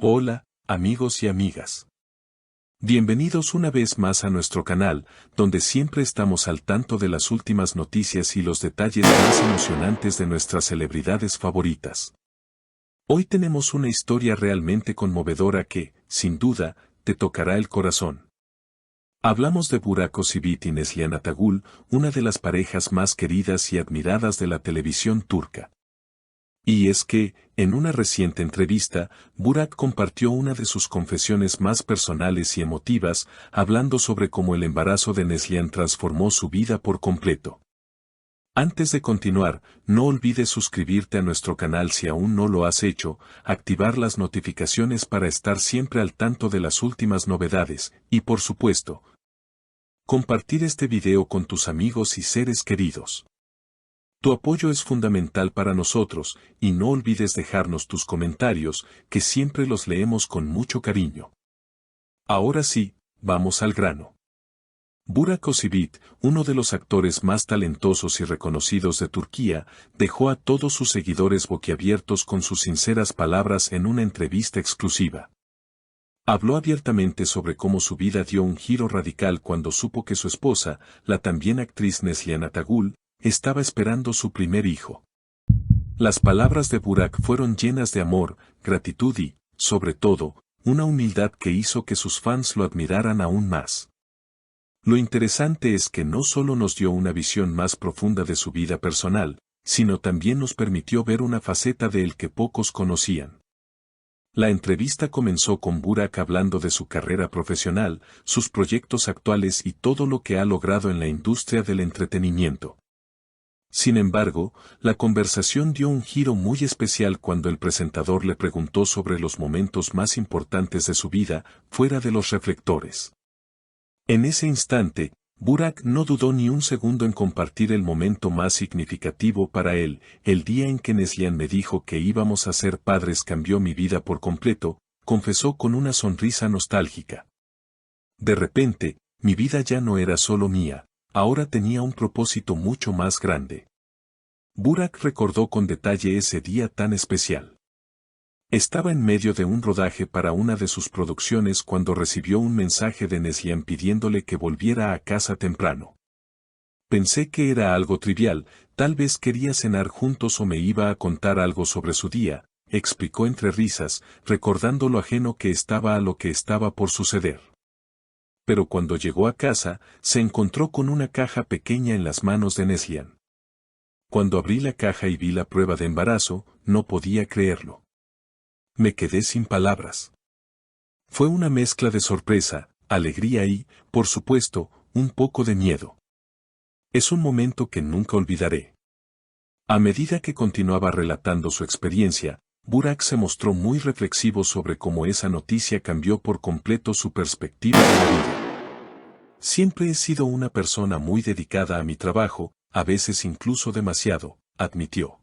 Hola, amigos y amigas. Bienvenidos una vez más a nuestro canal, donde siempre estamos al tanto de las últimas noticias y los detalles más emocionantes de nuestras celebridades favoritas. Hoy tenemos una historia realmente conmovedora que, sin duda, te tocará el corazón. Hablamos de Burak Özçivit y Neslihan Atagül, una de las parejas más queridas y admiradas de la televisión turca. Y es que, en una reciente entrevista, Burak compartió una de sus confesiones más personales y emotivas, hablando sobre cómo el embarazo de Neslihan transformó su vida por completo. Antes de continuar, no olvides suscribirte a nuestro canal si aún no lo has hecho, activar las notificaciones para estar siempre al tanto de las últimas novedades, y por supuesto, compartir este video con tus amigos y seres queridos. Tu apoyo es fundamental para nosotros, y no olvides dejarnos tus comentarios, que siempre los leemos con mucho cariño. Ahora sí, vamos al grano. Burak Özçivit, uno de los actores más talentosos y reconocidos de Turquía, dejó a todos sus seguidores boquiabiertos con sus sinceras palabras en una entrevista exclusiva. Habló abiertamente sobre cómo su vida dio un giro radical cuando supo que su esposa, la también actriz Neslihan Atagül, estaba esperando su primer hijo. Las palabras de Burak fueron llenas de amor, gratitud y, sobre todo, una humildad que hizo que sus fans lo admiraran aún más. Lo interesante es que no solo nos dio una visión más profunda de su vida personal, sino también nos permitió ver una faceta de él que pocos conocían. La entrevista comenzó con Burak hablando de su carrera profesional, sus proyectos actuales y todo lo que ha logrado en la industria del entretenimiento. Sin embargo, la conversación dio un giro muy especial cuando el presentador le preguntó sobre los momentos más importantes de su vida, fuera de los reflectores. En ese instante, Burak no dudó ni un segundo en compartir el momento más significativo para él: el día en que Neslihan me dijo que íbamos a ser padres cambió mi vida por completo, confesó con una sonrisa nostálgica. De repente, mi vida ya no era solo mía. Ahora tenía un propósito mucho más grande. Burak recordó con detalle ese día tan especial. Estaba en medio de un rodaje para una de sus producciones cuando recibió un mensaje de Neslihan pidiéndole que volviera a casa temprano. Pensé que era algo trivial, tal vez quería cenar juntos o me iba a contar algo sobre su día, explicó entre risas, recordando lo ajeno que estaba a lo que estaba por suceder. Pero cuando llegó a casa, se encontró con una caja pequeña en las manos de Neslihan. Cuando abrí la caja y vi la prueba de embarazo, no podía creerlo. Me quedé sin palabras. Fue una mezcla de sorpresa, alegría y, por supuesto, un poco de miedo. Es un momento que nunca olvidaré. A medida que continuaba relatando su experiencia, Burak se mostró muy reflexivo sobre cómo esa noticia cambió por completo su perspectiva de la vida. Siempre he sido una persona muy dedicada a mi trabajo, a veces incluso demasiado, admitió.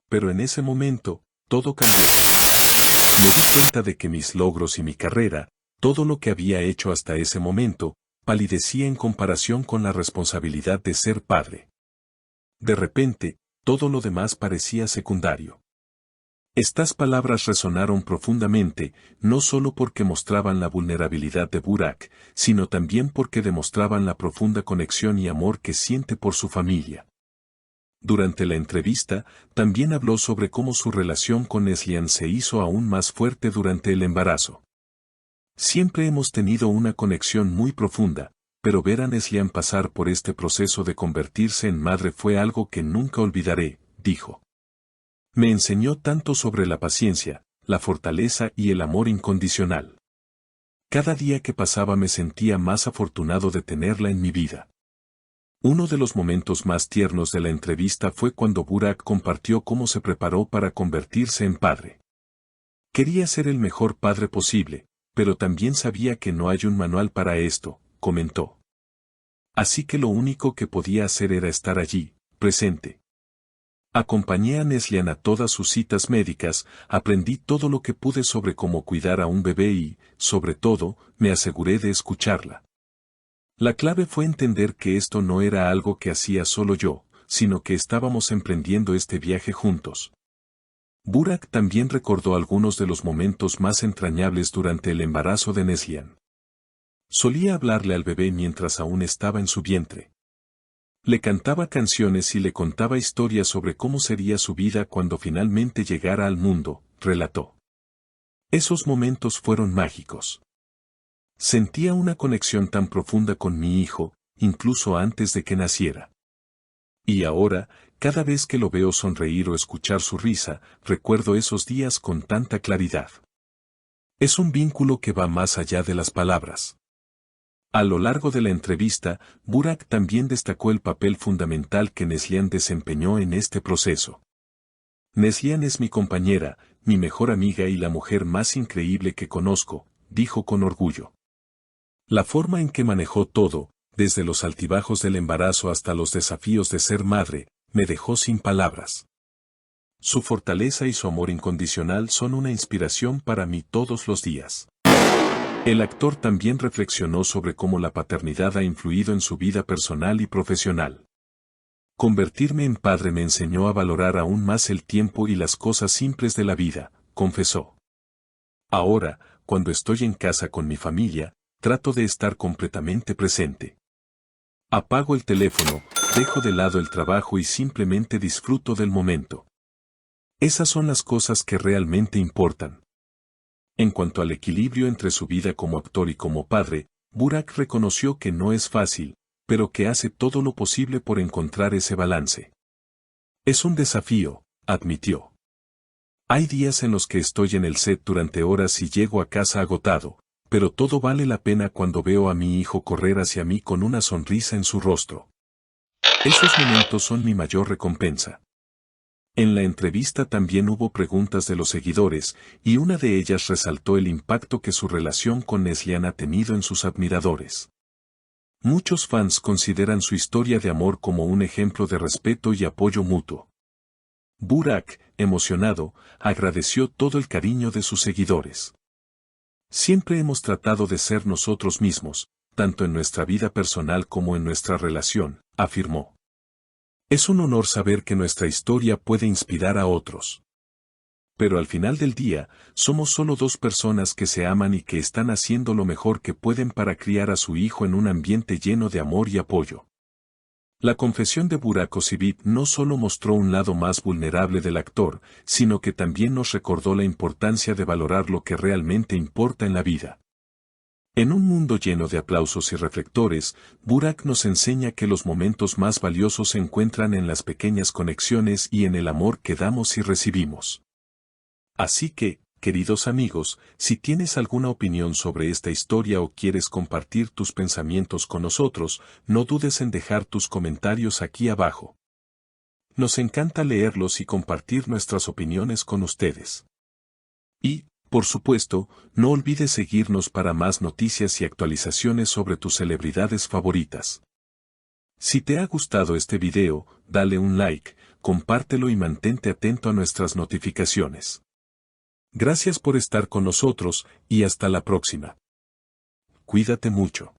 Pero en ese momento, todo cambió. Me di cuenta de que mis logros y mi carrera, todo lo que había hecho hasta ese momento, palidecía en comparación con la responsabilidad de ser padre. De repente, todo lo demás parecía secundario. Estas palabras resonaron profundamente, no solo porque mostraban la vulnerabilidad de Burak, sino también porque demostraban la profunda conexión y amor que siente por su familia. Durante la entrevista, también habló sobre cómo su relación con Neslihan se hizo aún más fuerte durante el embarazo. Siempre hemos tenido una conexión muy profunda, pero ver a Neslihan pasar por este proceso de convertirse en madre fue algo que nunca olvidaré, dijo. Me enseñó tanto sobre la paciencia, la fortaleza y el amor incondicional. Cada día que pasaba me sentía más afortunado de tenerla en mi vida. Uno de los momentos más tiernos de la entrevista fue cuando Burak compartió cómo se preparó para convertirse en padre. Quería ser el mejor padre posible, pero también sabía que no hay un manual para esto, comentó. Así que lo único que podía hacer era estar allí, presente. Acompañé a Neslihan a todas sus citas médicas, aprendí todo lo que pude sobre cómo cuidar a un bebé y, sobre todo, me aseguré de escucharla. La clave fue entender que esto no era algo que hacía solo yo, sino que estábamos emprendiendo este viaje juntos. Burak también recordó algunos de los momentos más entrañables durante el embarazo de Neslihan. Solía hablarle al bebé mientras aún estaba en su vientre. Le cantaba canciones y le contaba historias sobre cómo sería su vida cuando finalmente llegara al mundo, relató. Esos momentos fueron mágicos. Sentía una conexión tan profunda con mi hijo, incluso antes de que naciera. Y ahora, cada vez que lo veo sonreír o escuchar su risa, recuerdo esos días con tanta claridad. Es un vínculo que va más allá de las palabras. A lo largo de la entrevista, Burak también destacó el papel fundamental que Neslihan desempeñó en este proceso. Neslihan es mi compañera, mi mejor amiga y la mujer más increíble que conozco, dijo con orgullo. La forma en que manejó todo, desde los altibajos del embarazo hasta los desafíos de ser madre, me dejó sin palabras. Su fortaleza y su amor incondicional son una inspiración para mí todos los días. El actor también reflexionó sobre cómo la paternidad ha influido en su vida personal y profesional. Convertirme en padre me enseñó a valorar aún más el tiempo y las cosas simples de la vida, confesó. Ahora, cuando estoy en casa con mi familia, trato de estar completamente presente. Apago el teléfono, dejo de lado el trabajo y simplemente disfruto del momento. Esas son las cosas que realmente importan. En cuanto al equilibrio entre su vida como actor y como padre, Burak reconoció que no es fácil, pero que hace todo lo posible por encontrar ese balance. Es un desafío, admitió. Hay días en los que estoy en el set durante horas y llego a casa agotado, pero todo vale la pena cuando veo a mi hijo correr hacia mí con una sonrisa en su rostro. Esos momentos son mi mayor recompensa. En la entrevista también hubo preguntas de los seguidores, y una de ellas resaltó el impacto que su relación con Neslihan ha tenido en sus admiradores. Muchos fans consideran su historia de amor como un ejemplo de respeto y apoyo mutuo. Burak, emocionado, agradeció todo el cariño de sus seguidores. Siempre hemos tratado de ser nosotros mismos, tanto en nuestra vida personal como en nuestra relación, afirmó. Es un honor saber que nuestra historia puede inspirar a otros. Pero al final del día, somos solo dos personas que se aman y que están haciendo lo mejor que pueden para criar a su hijo en un ambiente lleno de amor y apoyo. La confesión de Burak Özçivit no solo mostró un lado más vulnerable del actor, sino que también nos recordó la importancia de valorar lo que realmente importa en la vida. En un mundo lleno de aplausos y reflectores, Burak nos enseña que los momentos más valiosos se encuentran en las pequeñas conexiones y en el amor que damos y recibimos. Así que, queridos amigos, si tienes alguna opinión sobre esta historia o quieres compartir tus pensamientos con nosotros, no dudes en dejar tus comentarios aquí abajo. Nos encanta leerlos y compartir nuestras opiniones con ustedes. Y, por supuesto, no olvides seguirnos para más noticias y actualizaciones sobre tus celebridades favoritas. Si te ha gustado este video, dale un like, compártelo y mantente atento a nuestras notificaciones. Gracias por estar con nosotros y hasta la próxima. Cuídate mucho.